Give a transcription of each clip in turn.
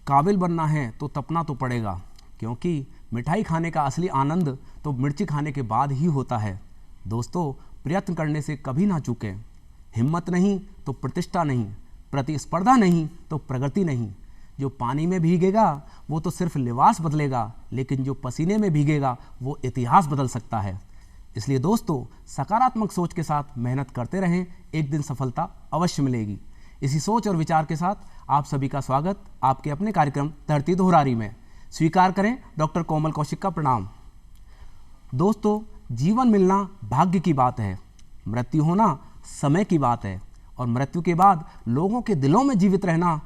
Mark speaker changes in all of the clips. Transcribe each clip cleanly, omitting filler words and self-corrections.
Speaker 1: काबिल बनना है तो तपना तो पड़ेगा, क्योंकि मिठाई खाने का असली आनंद तो मिर्ची खाने के बाद ही होता है। दोस्तों, प्रयत्न करने से कभी ना चूकें। हिम्मत नहीं तो प्रतिष्ठा नहीं, प्रतिस्पर्धा नहीं तो प्रगति नहीं। जो पानी में भीगेगा वो तो सिर्फ लिबास बदलेगा, लेकिन जो पसीने में भीगेगा वो इतिहास बदल सकता है। इसलिए दोस्तों, सकारात्मक सोच के साथ मेहनत करते रहें, एक दिन सफलता अवश्य मिलेगी। इसी सोच और विचार के साथ आप सभी का स्वागत आपके अपने कार्यक्रम धरती दोहरारी में। स्वीकार करें डॉक्टर कोमल कौशिक का प्रणाम। दोस्तों, जीवन मिलना भाग्य की बात है, मृत्यु होना समय की बात है, और मृत्यु के बाद लोगों के दिलों में जीवित रहना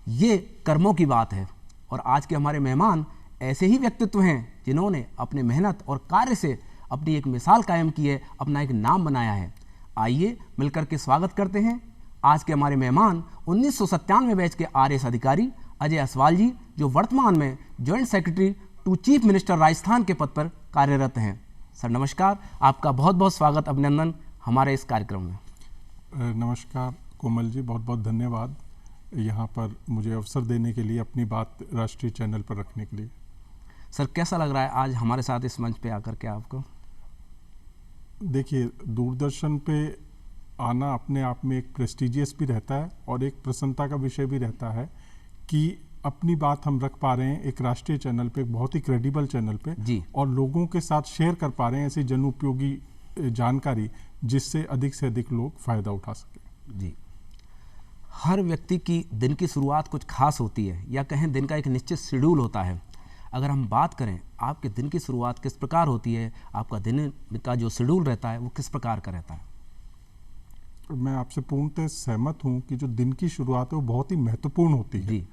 Speaker 1: ये कर्मों की बात है। और आज के हमारे मेहमान ऐसे ही व्यक्तित्व हैं जिन्होंने अपने मेहनत और कार्य से अपनी एक मिसाल कायम की है, अपना एक नाम बनाया है। आइए मिलकर के स्वागत करते हैं आज के हमारे मेहमान 1997 बैच के RS अधिकारी अजय असवाल जी, जो वर्तमान में joint secretary to chief minister Rajasthan के पद पर कार्यरत हैं। सर नमस्कार, आपका बहुत बहुत स्वागत, अभिनंदन हमारे इस कार्यक्रम में।
Speaker 2: नमस्कार कोमल जी, बहुत बहुत धन्यवाद यहाँ पर मुझे अवसर देने के लिए, अपनी बात राष्ट्रीय चैनल पर रखने के लिए।
Speaker 1: सर, कैसा लग रहा है आज हमारे साथ इस मंच पे आकर के आपको?
Speaker 2: देखिए, दूरदर्शन पे आना अपने आप में एक प्रेस्टिजियस भी रहता है और एक प्रसन्नता का विषय भी रहता है कि अपनी बात हम रख पा रहे हैं एक राष्ट्रीय चैनल पे, एक बहुत ही क्रेडिबल चैनल पे जी, और लोगों के साथ शेयर कर पा रहे हैं ऐसी जन उपयोगी जानकारी जिससे से अधिक लोग फायदा उठा सकें।
Speaker 1: जी, हर व्यक्ति की दिन की शुरुआत कुछ खास होती है, या कहें दिन का एक निश्चित शेड्यूल होता है। अगर हम बात करें आपके दिन की शुरुआत किस प्रकार होती है, आपका दिन का जो शेड्यूल रहता है वो किस प्रकार का रहता है?
Speaker 2: मैं आपसे पूर्णतः सहमत हूँ कि जो दिन की शुरुआत है वो बहुत ही महत्वपूर्ण होती है। जी।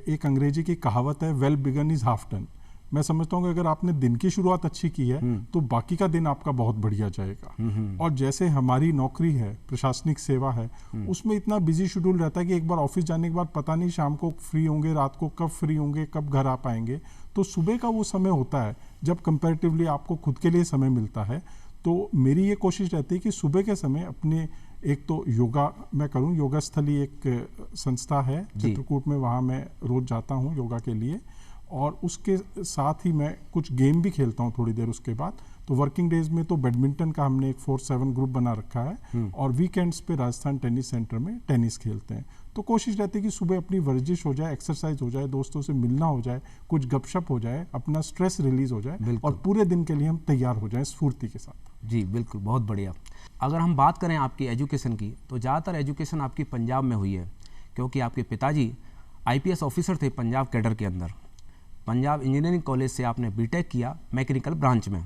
Speaker 2: एक अंग्रेजी की कहावत है, well begun is half done. मैं समझता हूँ कि अगर आपने दिन की शुरुआत अच्छी की है तो बाकी का दिन आपका बहुत बढ़िया जाएगा। और जैसे हमारी नौकरी है, प्रशासनिक सेवा है, उसमें इतना बिजी शेड्यूल रहता है कि एक बार ऑफिस जाने के बाद पता नहीं शाम को फ्री होंगे, रात को कब फ्री होंगे, कब घर आ पाएंगे। तो सुबह का वो समय होता है जब कंपैरेटिवली आपको खुद के लिए समय मिलता है। तो मेरी ये कोशिश रहती है कि सुबह के समय अपने, एक तो योगा मैं करूं, योगा स्थली एक संस्था है चित्रकूट में, वहाँ मैं रोज जाता हूँ योगा के लिए, और उसके साथ ही मैं कुछ गेम भी खेलता हूँ थोड़ी देर उसके बाद। तो वर्किंग डेज में तो बैडमिंटन का हमने एक 4-7 ग्रुप बना रखा है, और वीकेंड्स पे राजस्थान टेनिस सेंटर में टेनिस खेलते हैं। तो कोशिश रहती है कि सुबह अपनी वर्जिश हो जाए, एक्सरसाइज हो जाए, दोस्तों से मिलना हो जाए, कुछ गपशप हो जाए, अपना स्ट्रेस रिलीज हो जाए, और पूरे दिन के लिए हम तैयार हो जाएं स्फूर्ति के साथ।
Speaker 1: जी बिल्कुल, बहुत बढ़िया। अगर हम बात करें आपकी एजुकेशन की, तो ज़्यादातर एजुकेशन आपकी पंजाब में हुई है, क्योंकि आपके पिताजी IPS ऑफिसर थे पंजाब कैडर के अंदर। पंजाब इंजीनियरिंग कॉलेज से आपने BTech किया मैकेनिकल ब्रांच में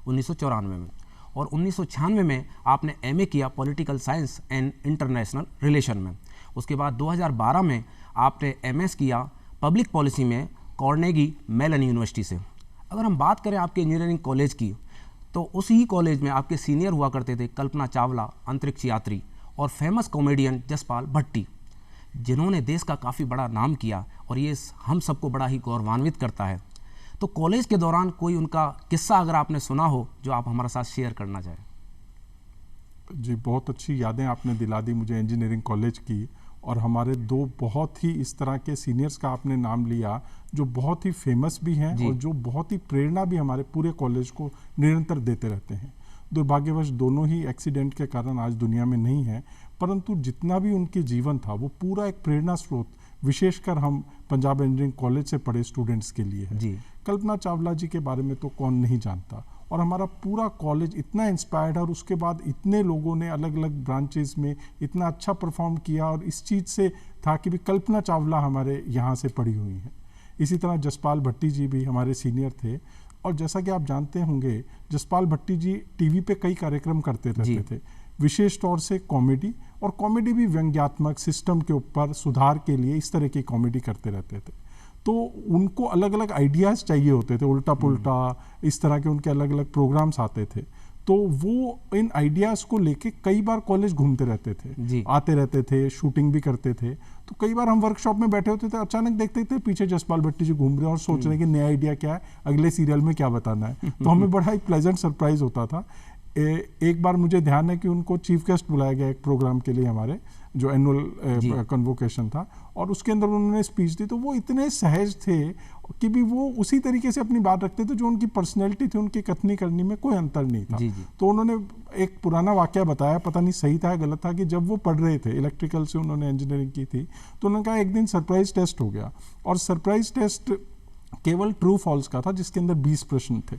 Speaker 1: 1994 में, और 1996 में आपने MA किया political science and international relation में। उसके बाद 2012 में आपने MS किया पब्लिक पॉलिसी में कार्नेगी मेलन यूनिवर्सिटी से। अगर हम बात करें आपके इंजीनियरिंग कॉलेज की, तो उसी कॉलेज में आपके सीनियर हुआ करते थे कल्पना चावला, अंतरिक्ष यात्री, और फेमस कॉमेडियन जसपाल भट्टी, जिन्होंने देश का काफ़ी बड़ा नाम किया, और ये हम सबको बड़ा ही गौरवान्वित करता है। तो कॉलेज के दौरान कोई उनका किस्सा अगर आपने सुना हो जो आप हमारे साथ शेयर करना चाहें।
Speaker 2: जी, बहुत अच्छी यादें आपने दिला दी मुझे इंजीनियरिंग कॉलेज की, और हमारे 2 बहुत ही इस तरह के सीनियर्स का आपने नाम लिया जो बहुत ही फेमस भी हैं और जो बहुत ही प्रेरणा भी हमारे पूरे कॉलेज को निरंतर देते रहते हैं। दुर्भाग्यवश दोनों ही एक्सीडेंट के कारण आज दुनिया में नहीं है, परंतु जितना भी उनके जीवन था वो पूरा एक प्रेरणा स्रोत, विशेषकर हम पंजाब इंजीनियरिंग कॉलेज से पढ़े स्टूडेंट्स के लिए है। कल्पना चावला जी के बारे में तो कौन नहीं जानता, और हमारा पूरा कॉलेज इतना इंस्पायर्ड है, और उसके बाद इतने लोगों ने अलग अलग ब्रांचेस में इतना अच्छा परफॉर्म किया, और इस चीज़ से था कि भी कल्पना चावला हमारे यहाँ से पढ़ी हुई हैं। इसी तरह जसपाल भट्टी जी भी हमारे सीनियर थे, और जैसा कि आप जानते होंगे जसपाल भट्टी जी टीवी पे कई कार्यक्रम करते रहते थे, विशेष तौर से कॉमेडी, और कॉमेडी भी व्यंग्यात्मक, सिस्टम के ऊपर सुधार के लिए इस तरह की कॉमेडी करते रहते थे। तो उनको अलग अलग आइडियाज़ चाहिए होते थे, उल्टा पुल्टा इस तरह के उनके अलग अलग प्रोग्राम्स आते थे। तो वो इन आइडियाज़ को लेके कई बार कॉलेज घूमते रहते थे, आते रहते थे, शूटिंग भी करते थे। तो कई बार हम वर्कशॉप में बैठे होते थे, अचानक देखते थे पीछे जसपाल भट्टी जी घूम रहे हैं और सोच रहे हैं कि नया आइडिया क्या है, अगले सीरियल में क्या बताना है। तो हमें बड़ा ही प्लेजेंट सरप्राइज होता था। एक बार मुझे ध्यान है कि उनको चीफ गेस्ट बुलाया गया एक प्रोग्राम के लिए, हमारे जो एनुअल कन्वोकेशन था, और उसके अंदर उन्होंने स्पीच दी, तो वो इतने सहज थे कि भी वो उसी तरीके से अपनी बात रखते थे जो उनकी पर्सनैलिटी थी, उनकी कथनी करनी में कोई अंतर नहीं था। तो उन्होंने एक पुराना वाकया बताया, पता नहीं सही था गलत था, कि जब वो पढ़ रहे थे, इलेक्ट्रिकल से उन्होंने इंजीनियरिंग की थी, तो उन्होंने कहा एक दिन सरप्राइज टेस्ट हो गया, और सरप्राइज टेस्ट केवल ट्रू फॉल्स का था, जिसके अंदर 20 प्रश्न थे,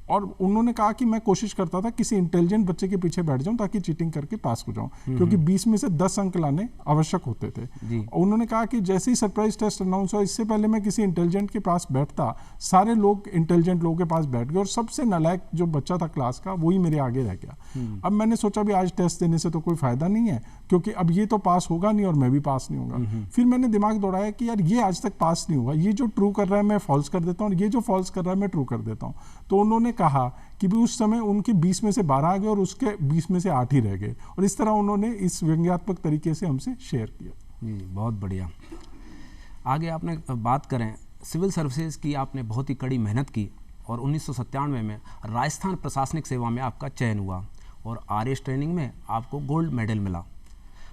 Speaker 2: और उन्होंने कहा कि मैं कोशिश करता था किसी इंटेलिजेंट बच्चे के पीछे बैठ जाऊं ताकि चीटिंग करके पास हो जाऊं, क्योंकि 20 में से 10 अंक लाने आवश्यक होते थे। और उन्होंने कहा कि जैसे ही सरप्राइज टेस्ट अनाउंस हुआ, इससे पहले मैं किसी इंटेलिजेंट के पास बैठता, सारे लोग इंटेलिजेंट लोगों के पास बैठ गए, और सबसे नालायक जो बच्चा था क्लास का, वही मेरे आगे रह गया। अब मैंने सोचा भी आज टेस्ट देने से तो कोई फायदा नहीं है, क्योंकि अब ये तो पास होगा नहीं और मैं भी पास नहीं होगा। फिर मैंने दिमाग दौड़ाया कि यार ये आज तक पास नहीं हुआ, ये जो ट्रू कर रहा है मैं फॉल्स कर देता हूँ, और ये जो फॉल्स कर रहा है मैं ट्रू कर देता हूँ। तो उन्होंने कहा कि भी उस समय उनके 20 में से 12 आ गए और उसके 20 में से 8 ही रह गए, और इस तरह उन्होंने इस व्यंग्यात्मक तरीके से हमसे शेयर किया।
Speaker 1: जी, बहुत बढ़िया। आगे आपने बात करें सिविल सर्विसेज की, आपने बहुत ही कड़ी मेहनत की और 1997 में राजस्थान प्रशासनिक सेवा में आपका चयन हुआ और RS ट्रेनिंग में आपको गोल्ड मेडल मिला।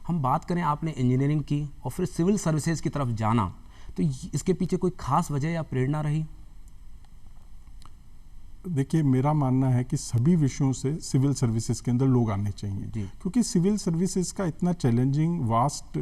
Speaker 1: हम बात करें आपने इंजीनियरिंग की और फिर सिविल सर्विसेज की तरफ जाना, तो इसके पीछे कोई खास वजह या प्रेरणा रही?
Speaker 2: देखिए, मेरा मानना है कि सभी विषयों से सिविल सर्विसेज के अंदर लोग आने चाहिए, क्योंकि सिविल सर्विसेज का इतना चैलेंजिंग वास्ट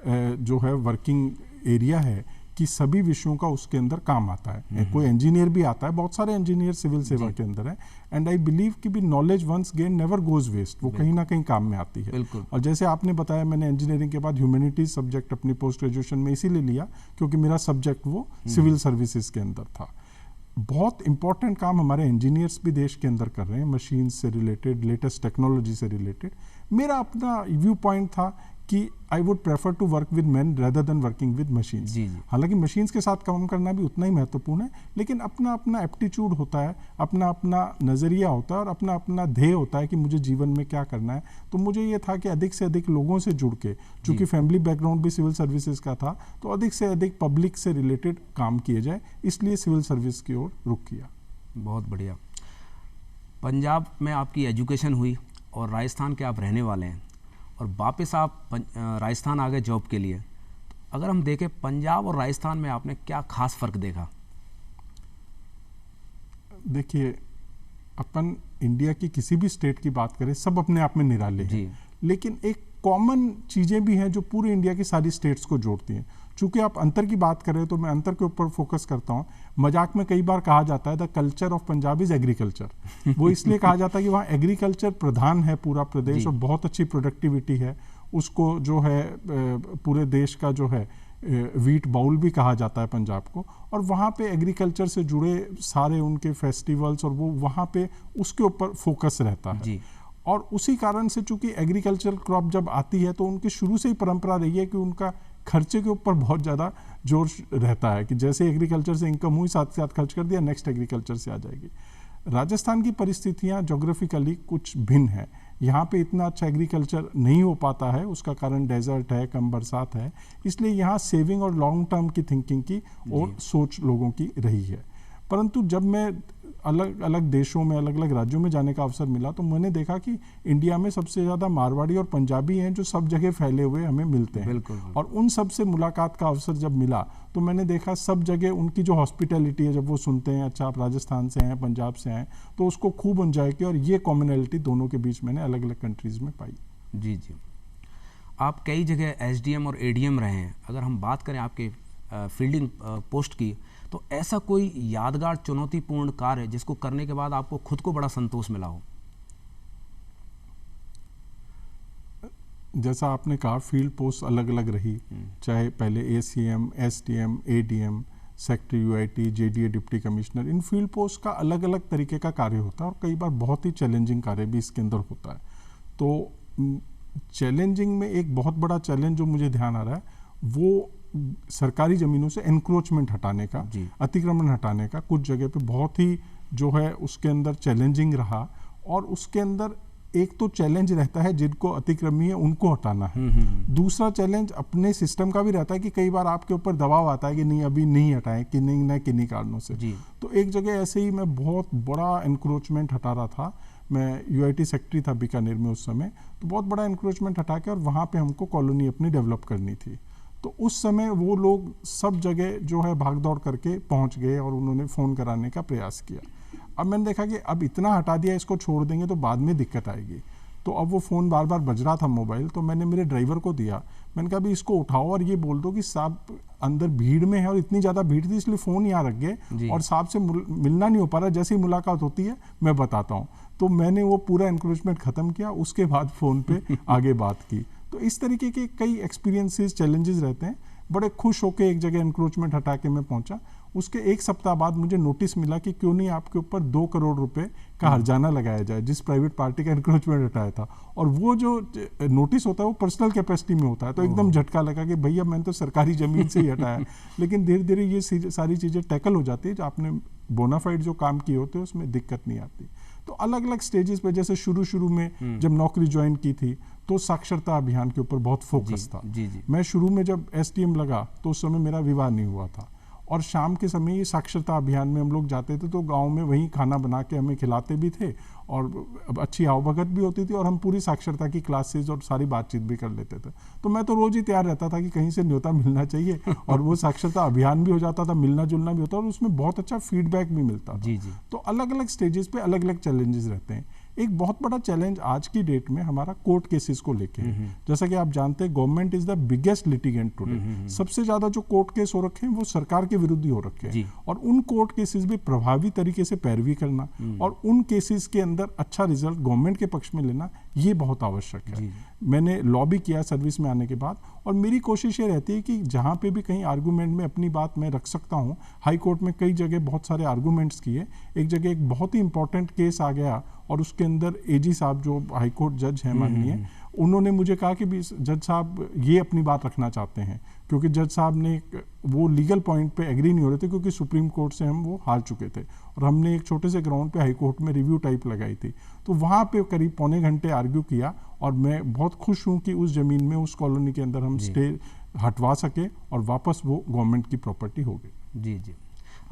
Speaker 2: जो है वर्किंग एरिया है कि सभी विषयों का उसके अंदर काम आता है। कोई इंजीनियर भी आता है, बहुत सारे इंजीनियर सिविल सेवा के अंदर है, एंड आई बिलीव कि भी knowledge once gain never goes waste, वो कहीं ना कहीं काम में आती है। और जैसे आपने बताया, मैंने इंजीनियरिंग के बाद ह्यूमैनिटीज सब्जेक्ट अपनी पोस्ट ग्रेजुएशन में इसीलिए लिया क्योंकि मेरा सब्जेक्ट वो सिविल सर्विसेज के अंदर था। बहुत इंपॉर्टेंट काम हमारे इंजीनियर्स भी देश के अंदर कर रहे हैं, मशीन से रिलेटेड, लेटेस्ट टेक्नोलॉजी से रिलेटेड। मेरा अपना व्यू पॉइंट था कि I would prefer to work with man rather than working with machines. हालांकि मशीन्स के साथ काम करना भी उतना ही महत्वपूर्ण है, लेकिन अपना अपना एप्टीट्यूड होता है, अपना अपना नज़रिया होता है और अपना अपना ध्येय होता है कि मुझे जीवन में क्या करना है। तो मुझे ये था कि अधिक से अधिक लोगों से जुड़ के, चूँकि फैमिली बैकग्राउंड भी सिविल सर्विसेज का था, तो अधिक से अधिक पब्लिक से रिलेटेड काम किए जाए, इसलिए सिविल सर्विस की ओर रुख किया।
Speaker 1: बहुत बढ़िया। पंजाब में आपकी एजुकेशन हुई और राजस्थान के आप रहने वाले हैं और वापस आप राजस्थान आ गए जॉब के लिए। अगर हम देखें पंजाब और राजस्थान में आपने क्या खास फर्क देखा?
Speaker 2: देखिए, अपन इंडिया की किसी भी स्टेट की बात करें, सब अपने आप में निराले हैं, लेकिन एक कॉमन चीज़ें भी हैं जो पूरे इंडिया की सारी स्टेट्स को जोड़ती हैं। चूंकि आप अंतर की बात करें तो मैं अंतर के ऊपर फोकस करता हूँ। मजाक में कई बार कहा जाता है the culture of Punjab is agriculture. वो इसलिए कहा जाता है कि वहाँ एग्रीकल्चर प्रधान है पूरा प्रदेश और बहुत अच्छी प्रोडक्टिविटी है। उसको जो है पूरे देश का जो है वीट बाउल भी कहा जाता है पंजाब को, और वहाँ पे एग्रीकल्चर से जुड़े सारे उनके फेस्टिवल्स और वो वहाँ पे उसके ऊपर फोकस रहता है। और उसी कारण से चूंकि एग्रीकल्चर क्रॉप जब आती है तो उनकी शुरू से ही परंपरा रही है कि उनका खर्चे के ऊपर बहुत ज़्यादा जोर रहता है कि जैसे एग्रीकल्चर से इनकम हुई साथ साथ खर्च कर दिया, नेक्स्ट एग्रीकल्चर से आ जाएगी। राजस्थान की परिस्थितियाँ जोग्राफिकली कुछ भिन्न है। यहाँ पे इतना अच्छा एग्रीकल्चर नहीं हो पाता है, उसका कारण डेजर्ट है, कम बरसात है, इसलिए यहाँ सेविंग और लॉन्ग टर्म की थिंकिंग की और सोच लोगों की रही है। परंतु जब मैं अलग अलग देशों में, अलग अलग राज्यों में जाने का अवसर मिला तो मैंने देखा कि इंडिया में सबसे ज़्यादा मारवाड़ी और पंजाबी हैं जो सब जगह फैले हुए हमें मिलते हैं। बिल्कुल। और उन सब से मुलाकात का अवसर जब मिला तो मैंने देखा सब जगह उनकी जो हॉस्पिटैलिटी है, जब वो सुनते हैं अच्छा आप राजस्थान से हैं, पंजाब से हैं, तो उसको खूब एंजॉय किया, और ये कॉमनैलिटी दोनों के बीच मैंने अलग अलग कंट्रीज़ में पाई।
Speaker 1: जी जी। आप कई जगह SDM और ADM रहे हैं। अगर हम बात करें आपके फील्डिंग पोस्ट की, तो ऐसा कोई यादगार चुनौतीपूर्ण कार्य जिसको करने के बाद आपको खुद को बड़ा संतोष मिला हो?
Speaker 2: जैसा आपने कहा, फील्ड पोस्ट अलग अलग रही, चाहे पहले ACM, SDM, ADM, secretary UIT, JDA deputy commissioner, in field post का अलग अलग तरीके का कार्य होता है और कई बार बहुत ही चैलेंजिंग कार्य भी इसके अंदर होता है। तो चैलेंजिंग में एक बहुत बड़ा चैलेंज जो मुझे ध्यान आ रहा है वो सरकारी ज़मीनों से एनक्रोचमेंट हटाने का, अतिक्रमण हटाने का कुछ जगह पे बहुत ही जो है उसके अंदर चैलेंजिंग रहा, और उसके अंदर एक तो चैलेंज रहता है जिनको अतिक्रमी है उनको हटाना है, दूसरा चैलेंज अपने सिस्टम का भी रहता है कि कई बार आपके ऊपर दबाव आता है कि नहीं अभी नहीं हटाएं कि नहीं ना किन्हीं कारणों से। तो एक जगह ऐसे ही मैं बहुत बड़ा इंक्रोचमेंट हटा रहा था, मैं यूआईटी सेक्रेटरी था बीकानेर में उस समय, तो बहुत बड़ा इंक्रोचमेंट हटा के और वहाँ पे हमको कॉलोनी अपनी डेवलप करनी थी। तो उस समय वो लोग सब जगह जो है भाग दौड़ करके पहुँच गए और उन्होंने फ़ोन कराने का प्रयास किया। अब मैंने देखा कि अब इतना हटा दिया, इसको छोड़ देंगे तो बाद में दिक्कत आएगी। तो अब वो फ़ोन बार बार बज रहा था मोबाइल, तो मैंने मेरे ड्राइवर को दिया, मैंने कहा भी इसको उठाओ और ये बोल दो कि साहब अंदर भीड़ में है और इतनी ज़्यादा भीड़ थी इसलिए फ़ोन यहाँ रख गए और साहब से मिलना नहीं हो पा रहा, जैसे ही मुलाकात होती है मैं बताता हूँ। तो मैंने वो पूरा इंक्रोचमेंट ख़त्म किया, उसके बाद फ़ोन पे आगे बात की। तो इस तरीके के कई एक्सपीरियंसेस चैलेंजेस रहते हैं। बड़े खुश होकर एक जगह इंक्रोचमेंट हटा के मैं पहुंचा। उसके एक सप्ताह बाद मुझे नोटिस मिला कि क्यों नहीं आपके ऊपर 2 करोड़ रुपए का हर्जाना लगाया जाए, जिस प्राइवेट पार्टी का इंक्रोचमेंट हटाया था। और वो जो नोटिस होता है वो पर्सनल कैपेसिटी में होता है, तो एकदम झटका लगा कि भैया मैंने तो सरकारी जमीन से ही हटाया। लेकिन धीरे धीरे ये सारी चीज़ें टैकल हो जाती है, जो आपने बोनाफाइड जो काम किए होते हैं उसमें दिक्कत नहीं आती। तो अलग अलग स्टेजेस पे, जैसे शुरू में जब नौकरी ज्वाइन की थी तो साक्षरता अभियान के ऊपर बहुत फोकस था। मैं शुरू में जब एसटीएम लगा तो उस समय मेरा विवाह नहीं हुआ था, और शाम के समय ये साक्षरता अभियान में हम लोग जाते थे तो गांव में वहीं खाना बना के हमें खिलाते भी थे और अच्छी आवभगत भी होती थी और हम पूरी साक्षरता की क्लासेज और सारी बातचीत भी कर लेते थे। तो मैं तो रोज ही तैयार रहता था कि कहीं से न्योता मिलना चाहिए और वो साक्षरता अभियान भी हो जाता था, मिलना जुलना भी होता और उसमें बहुत अच्छा फीडबैक भी मिलता था। तो अलग अलग स्टेजेस पे अलग अलग चैलेंजेस रहते हैं। एक बहुत बड़ा चैलेंज आज की डेट में हमारा कोर्ट केसेस को लेके है। जैसा कि आप जानते हैं government is the biggest litigant today. सबसे ज्यादा जो कोर्ट केस हो रखे हैं वो सरकार के विरुद्ध ही हो रखे हैं, और उन कोर्ट केसेस भी प्रभावी तरीके से पैरवी करना और उन केसेस के अंदर अच्छा रिजल्ट गवर्नमेंट के पक्ष में लेना, ये बहुत आवश्यक है। मैंने लॉबी किया सर्विस में आने के बाद, और मेरी कोशिश ये रहती है कि जहाँ पे भी कहीं आर्गूमेंट में अपनी बात मैं रख सकता हूँ। हाई कोर्ट में कई जगह बहुत सारे आर्गूमेंट्स किए। एक जगह एक बहुत ही इंपॉर्टेंट केस आ गया और उसके अंदर एजी साहब जो हाई कोर्ट जज हैं माननीय, उन्होंने मुझे कहा कि भी जज साहब ये अपनी बात रखना चाहते हैं, क्योंकि जज साहब ने वो लीगल पॉइंट पे एग्री नहीं हो रहे थे, क्योंकि सुप्रीम कोर्ट से हम वो हार चुके थे और हमने एक छोटे से ग्राउंड पे हाई कोर्ट में रिव्यू टाइप लगाई थी। तो वहाँ पे करीब पौने घंटे आर्ग्यू किया और मैं बहुत खुश हूँ कि उस ज़मीन में, उस कॉलोनी के अंदर हम स्टे हटवा सके और वापस वो गवर्नमेंट की प्रॉपर्टी हो गई।
Speaker 1: जी।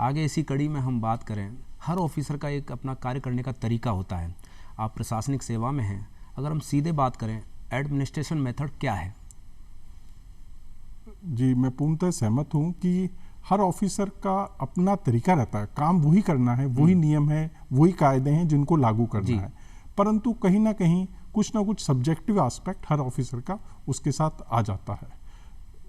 Speaker 1: आगे इसी कड़ी में हम बात करें, हर ऑफिसर का एक अपना कार्य करने का तरीका होता है। आप प्रशासनिक सेवा में हैं, अगर हम सीधे बात करें एडमिनिस्ट्रेशन मेथड क्या है?
Speaker 2: जी, मैं पूर्णतः सहमत हूँ कि हर ऑफिसर का अपना तरीका रहता है, काम वही करना है, वही नियम है, वही कायदे हैं जिनको लागू करना है, परंतु कहीं ना कहीं कुछ ना कुछ सब्जेक्टिव एस्पेक्ट हर ऑफिसर का उसके साथ आ जाता है।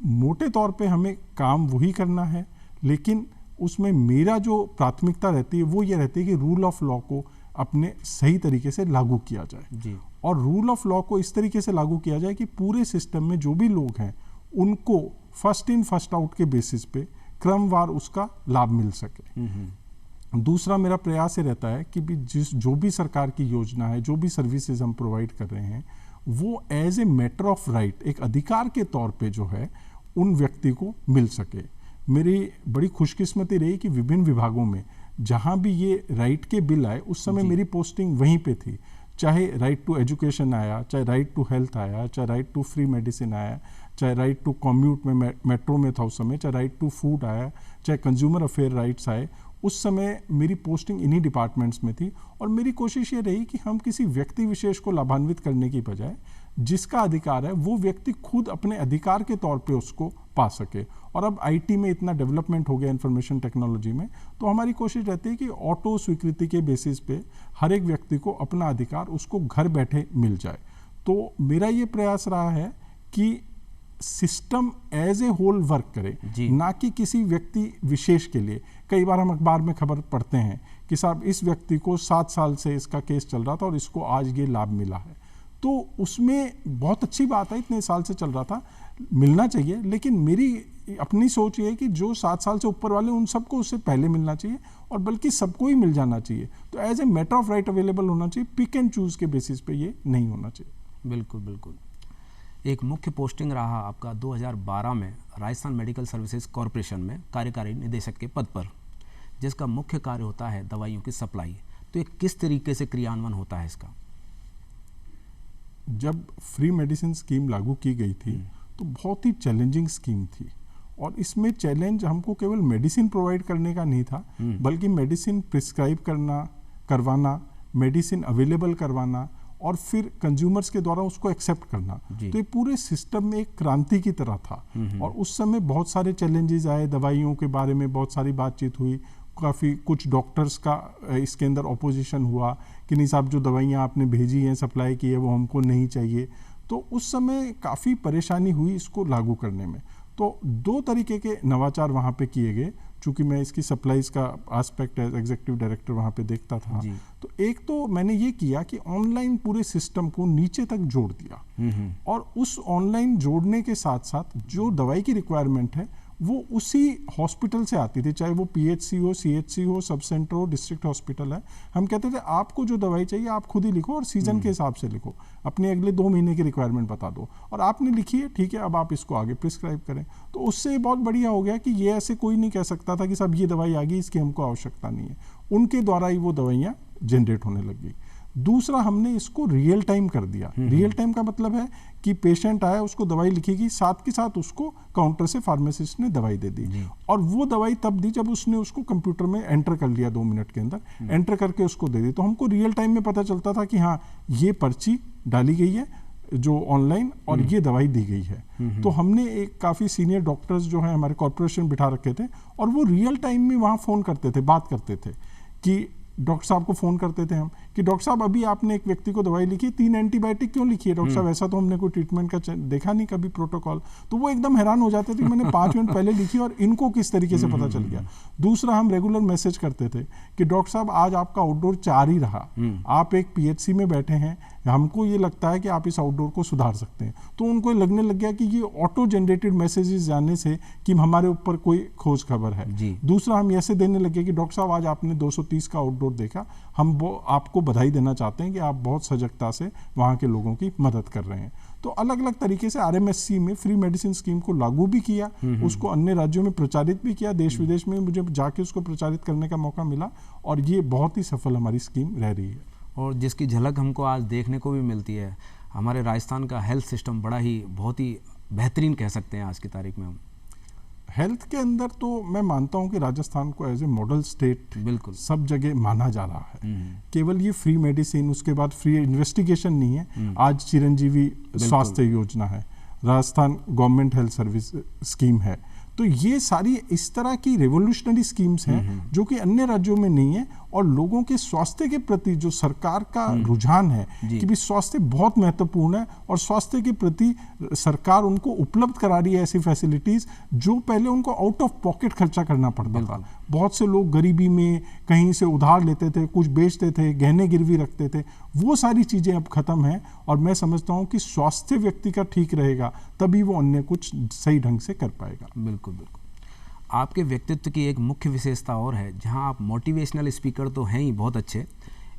Speaker 2: मोटे तौर पे हमें काम वही करना है, लेकिन उसमें मेरा जो प्राथमिकता रहती है वो ये रहती है कि रूल ऑफ लॉ को अपने सही तरीके से लागू किया जाए। और रूल ऑफ लॉ को इस तरीके से लागू किया जाए कि पूरे सिस्टम में जो भी लोग हैं उनको फर्स्ट इन फर्स्ट आउट के बेसिस पे क्रमवार उसका लाभ मिल सके। दूसरा मेरा प्रयास ये रहता है कि जो भी सरकार की योजना है, जो भी सर्विसेज हम प्रोवाइड कर रहे हैं, वो as a matter of right, एक अधिकार के तौर पे जो है उन व्यक्ति को मिल सके। मेरी बड़ी खुशकिस्मती रही कि विभिन्न विभागों में जहाँ भी ये राइट के बिल आए उस समय मेरी पोस्टिंग वहीं पे थी। चाहे राइट टू एजुकेशन आया, चाहे राइट टू हेल्थ आया, चाहे राइट टू फ्री मेडिसिन आया, चाहे राइट टू कम्यूट में मेट्रो में था उस समय, चाहे राइट टू फूड आया, चाहे कंज्यूमर अफेयर राइट्स आए, उस समय मेरी पोस्टिंग इन्हीं डिपार्टमेंट्स में थी। और मेरी कोशिश ये रही कि हम किसी व्यक्ति विशेष को लाभान्वित करने की बजाय जिसका अधिकार है वो व्यक्ति खुद अपने अधिकार के तौर पे उसको पा सके। और अब आईटी में इतना डेवलपमेंट हो गया, इंफॉर्मेशन टेक्नोलॉजी में, तो हमारी कोशिश रहती है कि ऑटो स्वीकृति के बेसिस पे हर एक व्यक्ति को अपना अधिकार उसको घर बैठे मिल जाए। तो मेरा ये प्रयास रहा है कि system as a whole work करे, ना कि किसी व्यक्ति विशेष के लिए। कई बार हम अखबार में खबर पढ़ते हैं कि साहब इस व्यक्ति को 7 साल से इसका केस चल रहा था और इसको आज ये लाभ मिला है, तो उसमें बहुत अच्छी बात है, इतने साल से चल रहा था, मिलना चाहिए। लेकिन मेरी अपनी सोच ये है कि जो 7 साल से ऊपर वाले उन सबको उससे पहले मिलना चाहिए और बल्कि सबको ही मिल जाना चाहिए। तो as a matter of right available होना चाहिए, पिक एंड चूज के बेसिस पे ये नहीं होना चाहिए।
Speaker 1: बिल्कुल। एक मुख्य पोस्टिंग रहा आपका 2012 में राजस्थान मेडिकल सर्विसेज कॉरपोरेशन में कार्यकारी निदेशक के पद पर, जिसका मुख्य कार्य होता है दवाइयों की सप्लाई। तो ये किस तरीके से क्रियान्वयन होता है इसका?
Speaker 2: जब फ्री मेडिसिन स्कीम लागू की गई थी तो बहुत ही चैलेंजिंग स्कीम थी, और इसमें चैलेंज हमको केवल मेडिसिन प्रोवाइड करने का नहीं था, बल्कि मेडिसिन प्रिस्क्राइब करवाना, मेडिसिन अवेलेबल करवाना और फिर कंज्यूमर्स के द्वारा उसको एक्सेप्ट करना। तो ये पूरे सिस्टम में एक क्रांति की तरह था। और उस समय बहुत सारे चैलेंजेस आए, दवाइयों के बारे में बहुत सारी बातचीत हुई, काफ़ी कुछ डॉक्टर्स का इसके अंदर ऑपोजिशन हुआ कि नहीं साहब, जो दवाइयाँ आपने भेजी हैं, सप्लाई की है, वो हमको नहीं चाहिए। तो उस समय काफ़ी परेशानी हुई इसको लागू करने में। तो दो तरीके के नवाचार वहाँ पे किए गए, चूँकि मैं इसकी सप्लाईज का एस्पेक्ट एज एग्जीक्यूटिव डायरेक्टर वहाँ पे देखता था। तो एक तो मैंने ये किया कि ऑनलाइन पूरे सिस्टम को नीचे तक जोड़ दिया, और उस ऑनलाइन जोड़ने के साथ साथ जो दवाई की रिक्वायरमेंट है वो उसी हॉस्पिटल से आती थी, चाहे वो पीएचसी हो, सीएचसी हो, सब सेंटर हो, डिस्ट्रिक्ट हॉस्पिटल है। हम कहते थे आपको जो दवाई चाहिए आप खुद ही लिखो और सीजन के हिसाब से लिखो, अपने अगले 2 महीने की रिक्वायरमेंट बता दो, और आपने लिखी है, ठीक है, अब आप इसको आगे प्रिस्क्राइब करें। तो उससे बहुत बढ़िया हो गया कि ये ऐसे कोई नहीं कह सकता था कि साहब ये दवाई आ गई, इसकी हमको आवश्यकता नहीं है। उनके द्वारा ही वो दवाइयाँ जनरेट होने लगी। दूसरा, हमने इसको रियल टाइम कर दिया। रियल टाइम का मतलब है कि पेशेंट आया, उसको दवाई लिखेगी, साथ के साथ उसको काउंटर से फार्मासिस्ट ने दवाई दे दी, और वो दवाई तब दी जब उसने उसको कंप्यूटर में एंटर कर लिया, 2 मिनट के अंदर एंटर करके उसको दे दी। तो हमको रियल टाइम में पता चलता था कि हाँ, ये पर्ची डाली गई है जो ऑनलाइन, और ये दवाई दी गई है। तो हमने एक काफ़ी सीनियर डॉक्टर्स जो है हमारे कॉर्पोरेशन बिठा रखे थे, और वो रियल टाइम में वहाँ फ़ोन करते थे, बात करते थे कि डॉक्टर साहब को फ़ोन करते थे हम कि डॉक्टर साहब अभी आपने एक व्यक्ति को दवाई लिखी, 3 एंटीबायोटिक क्यों लिखी है डॉक्टर साहब, ऐसा तो हमने कोई ट्रीटमेंट का देखा नहीं कभी प्रोटोकॉल। तो वो एकदम हैरान हो जाते थे, मैंने 5 मिनट पहले लिखी और इनको किस तरीके से पता चल गया। दूसरा, हम रेगुलर मैसेज करते थे कि डॉक्टर साहब आज आपका आउटडोर 4 ही रहा, आप एक पीएचसी में बैठे हैं, हमको ये लगता है कि आप इस आउटडोर को सुधार सकते हैं। तो उनको लगने लग गया कि ये ऑटो जनरेटेड मैसेजेस जाने से कि हमारे ऊपर कोई खोज खबर है। दूसरा, हम ऐसे देने लगे कि डॉक्टर साहब आज आपने 230 का आउटडोर देखा, हम आपको बधाई देना चाहते हैं कि आप बहुत सजगता से वहाँ के लोगों की मदद कर रहे हैं। तो अलग अलग तरीके से आरएमएससी में फ्री मेडिसिन स्कीम को लागू भी किया, उसको अन्य राज्यों में प्रचारित भी किया, देश विदेश में मुझे जाके उसको प्रचारित करने का मौका मिला, और ये बहुत ही सफल हमारी स्कीम रह रही है।
Speaker 1: और जिसकी झलक हमको आज देखने को भी मिलती है। हमारे राजस्थान का हेल्थ सिस्टम बड़ा ही बहुत ही बेहतरीन कह सकते हैं आज की तारीख में हम।
Speaker 2: हेल्थ के अंदर तो मैं मानता हूं कि राजस्थान को एज ए मॉडल स्टेट बिल्कुल सब जगह माना जा रहा है। केवल ये फ्री मेडिसिन, उसके बाद फ्री इन्वेस्टिगेशन नहीं है, आज चिरंजीवी स्वास्थ्य योजना है, Rajasthan government health service scheme है। तो ये सारी इस तरह की रेवोल्यूशनरी स्कीम्स हैं जो कि अन्य राज्यों में नहीं है, और लोगों के स्वास्थ्य के प्रति जो सरकार का रुझान है कि भी स्वास्थ्य बहुत महत्वपूर्ण है, और स्वास्थ्य के प्रति सरकार उनको उपलब्ध करा रही है ऐसी फैसिलिटीज जो पहले उनको आउट ऑफ पॉकेट खर्चा करना पड़ता था। बहुत से लोग गरीबी में कहीं से उधार लेते थे, कुछ बेचते थे, गहने गिरवी रखते थे, वो सारी चीज़ें अब खत्म हैं। और मैं समझता हूँ कि स्वास्थ्य व्यक्ति का ठीक रहेगा तभी वो अन्य कुछ सही ढंग से कर पाएगा।
Speaker 1: बिल्कुल बिल्कुल। आपके व्यक्तित्व की एक मुख्य विशेषता और है, जहां आप मोटिवेशनल स्पीकर तो हैं ही बहुत अच्छे,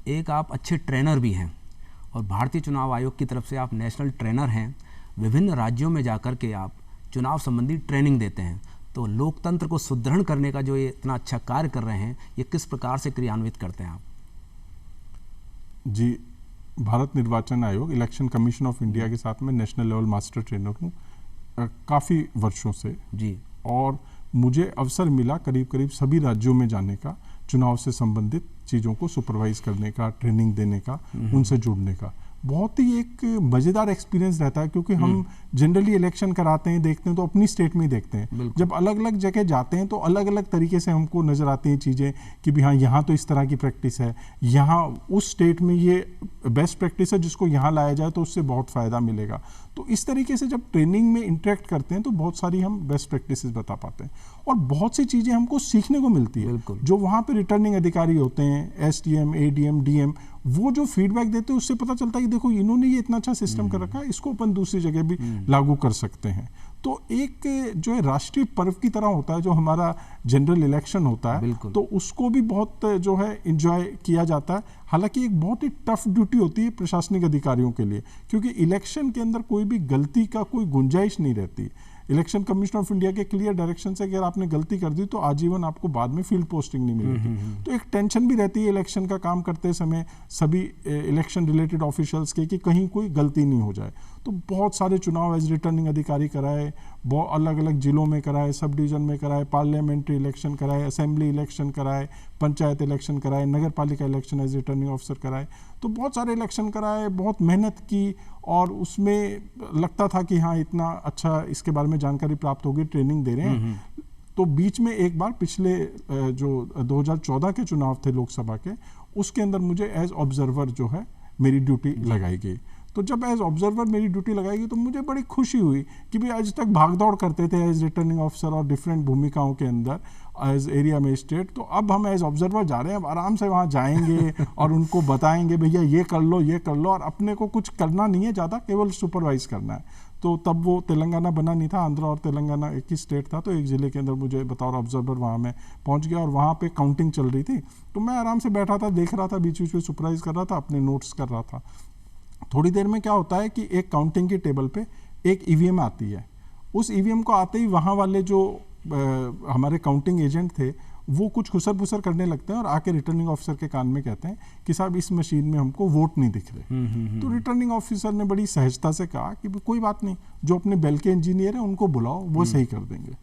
Speaker 1: एक आप अच्छे ट्रेनर भी हैं, और भारतीय चुनाव आयोग की तरफ से आप नेशनल ट्रेनर हैं। विभिन्न राज्यों में जाकर के आप चुनाव संबंधी ट्रेनिंग देते हैं। तो लोकतंत्र को सुदृढ़ करने का जो ये इतना अच्छा कार्य कर रहे हैं, ये किस प्रकार से क्रियान्वित करते हैं आप?
Speaker 2: जी, भारत निर्वाचन आयोग, इलेक्शन कमीशन ऑफ इंडिया के साथ में नेशनल लेवल मास्टर ट्रेनर हूँ काफ़ी वर्षों से जी। और मुझे अवसर मिला करीब करीब सभी राज्यों में जाने का, चुनाव से संबंधित चीज़ों को सुपरवाइज करने का, ट्रेनिंग देने का, उनसे जुड़ने का। बहुत ही एक मज़ेदार एक्सपीरियंस रहता है, क्योंकि हम जनरली इलेक्शन कराते हैं, देखते हैं तो अपनी स्टेट में ही देखते हैं। जब अलग अलग जगह जाते हैं तो अलग अलग तरीके से हमको नज़र आती हैं चीज़ें कि भी हाँ, यहाँ तो इस तरह की प्रैक्टिस है, यहाँ उस स्टेट में ये बेस्ट प्रैक्टिस है, जिसको यहाँ लाया जाए तो उससे बहुत फ़ायदा मिलेगा। तो इस तरीके से जब ट्रेनिंग में इंटरेक्ट करते हैं तो बहुत सारी हम बेस्ट प्रैक्टिसेस बता पाते हैं, और बहुत सी चीज़ें हमको सीखने को मिलती है। जो वहाँ पे रिटर्निंग अधिकारी होते हैं, एसडीएम, एडीएम, डीएम, वो जो फीडबैक देते हैं उससे पता चलता है कि देखो इन्होंने ये इतना अच्छा सिस्टम कर रखा है, इसको अपन दूसरी जगह भी लागू कर सकते हैं। तो एक जो है राष्ट्रीय पर्व की तरह होता है जो हमारा जनरल इलेक्शन होता है, तो उसको भी बहुत जो है एंजॉय किया जाता है। हालांकि एक बहुत ही टफ ड्यूटी होती है प्रशासनिक अधिकारियों के लिए, क्योंकि इलेक्शन के अंदर कोई भी गलती का कोई गुंजाइश नहीं रहती। इलेक्शन कमीशन ऑफ इंडिया के क्लियर डायरेक्शन से अगर आपने गलती कर दी तो आजीवन आपको बाद में फील्ड पोस्टिंग नहीं मिलेगी। तो एक टेंशन भी रहती है इलेक्शन का काम करते समय सभी इलेक्शन रिलेटेड ऑफिशियल्स के कि कहीं कोई गलती नहीं हो जाए। तो बहुत सारे चुनाव एज रिटर्निंग अधिकारी कराए, बहुत अलग अलग जिलों में कराए, सब डिवीजन में कराए, पार्लियामेंट्री इलेक्शन कराए, असेंबली इलेक्शन कराए, पंचायत इलेक्शन कराए, नगर पालिका इलेक्शन एज रिटर्निंग ऑफिसर कराए। तो बहुत सारे इलेक्शन कराए, बहुत मेहनत की और उसमें लगता था कि हाँ इतना अच्छा इसके बारे में जानकारी प्राप्त होगी, ट्रेनिंग दे रहे हैं। तो बीच में एक बार पिछले जो 2014 के चुनाव थे लोकसभा के, उसके अंदर मुझे एज ऑब्जर्वर जो है मेरी ड्यूटी लगाई गई। तो जब एज ऑब्जर्वर मेरी ड्यूटी लगाएगी तो मुझे बड़ी खुशी हुई कि भाई आज तक भागदौड़ करते थे एज रिटर्निंग ऑफिसर और डिफरेंट भूमिकाओं के अंदर एज एरिया मजिस्ट्रेट, तो अब हम एज ऑब्जर्वर जा रहे हैं, अब आराम से वहाँ जाएंगे और उनको बताएंगे भैया ये कर लो ये कर लो, और अपने को कुछ करना नहीं है ज़्यादा, केवल सुपरवाइज करना है। तो तब वो तेलंगाना बना नहीं था, आंध्र और तेलंगाना एक ही स्टेट था, तो एक ज़िले के अंदर मुझे बतौर ऑब्जर्वर वहाँ मैं पहुँच गया और वहाँ पे काउंटिंग चल रही थी। तो मैं आराम से बैठा था, देख रहा था, बीच बीच में सुपरवाइज कर रहा था, अपने नोट्स कर रहा था। थोड़ी देर में क्या होता है कि एक काउंटिंग की टेबल पे एक ईवीएम आती है। उस ईवीएम को आते ही वहाँ वाले जो हमारे काउंटिंग एजेंट थे वो कुछ खुसर फुसर करने लगते हैं और आके रिटर्निंग ऑफिसर के कान में कहते हैं कि साहब इस मशीन में हमको वोट नहीं दिख रहे। तो रिटर्निंग ऑफिसर ने बड़ी सहजता से कहा कि कोई बात नहीं, जो अपने बेल के इंजीनियर हैं उनको बुलाओ, वो सही कर देंगे।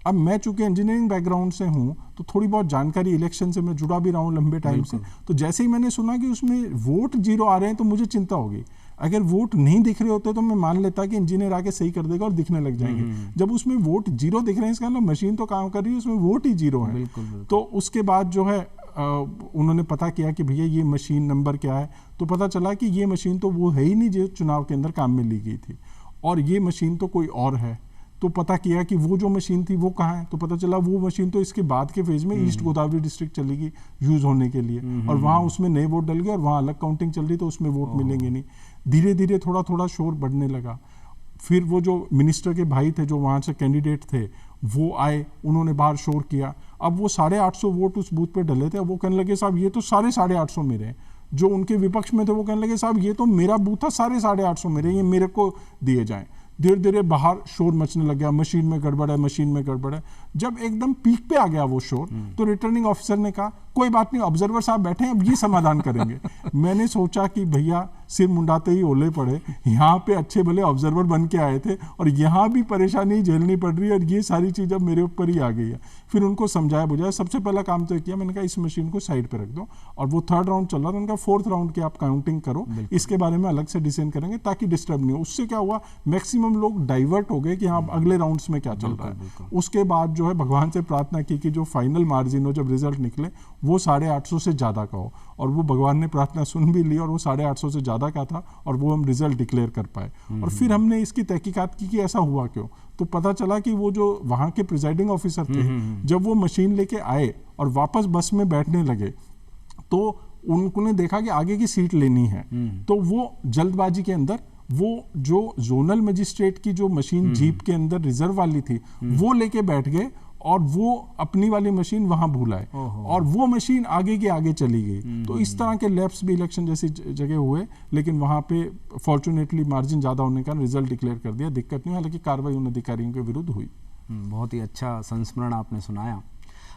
Speaker 2: अब मैं चूंकि इंजीनियरिंग बैकग्राउंड से हूँ तो थोड़ी बहुत जानकारी इलेक्शन से मैं जुड़ा भी रहा हूँ लंबे टाइम से। तो जैसे ही मैंने सुना कि उसमें वोट 0 आ रहे हैं तो मुझे चिंता होगी। अगर वोट नहीं दिख रहे होते तो मैं मान लेता कि इंजीनियर आके सही कर देगा और दिखने लग जाएंगे। जब उसमें वोट 0 दिख रहे हैं इसका मतलब मशीन तो काम कर रही है, उसमें वोट ही 0 है।
Speaker 1: बिल्कुल।
Speaker 2: तो उसके बाद जो है उन्होंने पता किया कि भैया ये मशीन नंबर क्या है, तो पता चला कि ये मशीन तो वो है ही नहीं जो चुनाव के अंदर काम में ली गई थी, और ये मशीन तो कोई और है। तो पता किया कि वो जो मशीन थी वो कहाँ है, तो पता चला वो मशीन तो इसके बाद के फेज में ईस्ट गोदावरी डिस्ट्रिक्ट चलेगी यूज होने के लिए, और वहाँ उसमें नए वोट डल गए और वहाँ अलग काउंटिंग चल रही तो उसमें वोट मिलेंगे नहीं। धीरे धीरे थोड़ा थोड़ा शोर बढ़ने लगा। फिर वो जो मिनिस्टर के भाई थे जो वहाँ से कैंडिडेट थे वो आए, उन्होंने बाहर शोर किया। अब वो 850 वोट उस बूथ पे डले थे, वो कहने लगे साहब ये तो 850 मेरे हैं। जो उनके विपक्ष में थे वो कहने लगे साहब ये तो मेरा बूथ था, 850 मेरे, ये मेरे को दिए जाएं। धीरे धीरे बाहर शोर मचने लग गया, मशीन में गड़बड़ है, मशीन में गड़बड़ है। जब एकदम पीक पे आ गया वो शोर तो रिटर्निंग ऑफिसर ने कहा कोई बात नहीं, ऑब्जर्वर साहब बैठे हैं, अब ये समाधान करेंगे। मैंने सोचा कि भैया सिर मुंडाते ही ओले पड़े, यहाँ पे अच्छे भले ऑब्जर्वर बन के आए थे और यहाँ भी परेशानी झेलनी पड़ रही है और ये सारी चीज़ अब मेरे ऊपर ही आ गई है। फिर उनको समझाया बुझाया। सबसे पहला काम तो किया, मैंने कहा इस मशीन को साइड पे रख दो, और वो 3rd राउंड चल रहा था, उनका 4th राउंड की आप काउंटिंग करो, इसके बारे में अलग से डिसाइड करेंगे ताकि डिस्टर्ब नहीं हो। उससे क्या हुआ, मैक्सिमम लोग डाइवर्ट हो गए कि हाँ अगले राउंड्स में क्या चल रहा है। उसके बाद जो है भगवान से प्रार्थना की कि जो फाइनल मार्जिन हो, जब रिजल्ट निकले वो 850 से ज़्यादा का हो, और वो भगवान ने प्रार्थना सुन भी ली और वो 850 से ज़्यादा का था और वो हम रिजल्ट डिक्लेयर कर पाए। और फिर हमने इसकी तहकीकात की कि ऐसा हुआ क्यों। तो पता चला कि वो जो वहाँ के प्रिजाइडिंग ऑफिसर थे, जब वो मशीन लेके आए और वापस बस में बैठने लगे तो उन्होंने देखा कि आगे की सीट लेनी है, तो वो जल्दबाजी के अंदर वो जो जोनल मजिस्ट्रेट की जो मशीन जीप के अंदर रिजर्व वाली थी वो लेके बैठ गए और वो अपनी वाली मशीन वहां भूल आए और वो मशीन आगे के आगे चली गई। तो इस तरह के लैप्स भी इलेक्शन जैसी जगह हुए, लेकिन वहां पे फॉर्चुनेटली मार्जिन ज़्यादा होने का रिजल्ट डिक्लेयर कर दिया, दिक्कत नहीं, हालांकि कार्रवाई उन अधिकारियों के विरुद्ध हुई।
Speaker 1: बहुत ही अच्छा संस्मरण आपने सुनाया।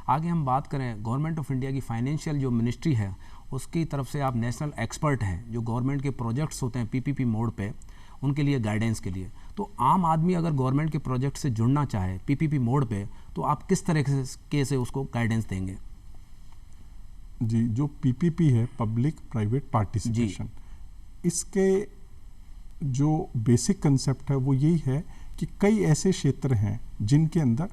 Speaker 1: आगे हम बात करें, गवर्नमेंट ऑफ इंडिया की फाइनेंशियल जो मिनिस्ट्री है उसकी तरफ से आप नेशनल एक्सपर्ट हैं, जो गवर्नमेंट के प्रोजेक्ट्स होते हैं पीपीपी मोड पे, उनके लिए गाइडेंस के लिए। तो आम आदमी अगर गवर्नमेंट के प्रोजेक्ट से जुड़ना चाहे पीपीपी मोड पे, तो आप किस तरह से उसको गाइडेंस देंगे?
Speaker 2: जी, जो पीपीपी है, पब्लिक प्राइवेट पार्टिसिपेशन, इसके जो बेसिक कंसेप्ट है वो यही है कि कई ऐसे क्षेत्र हैं जिनके अंदर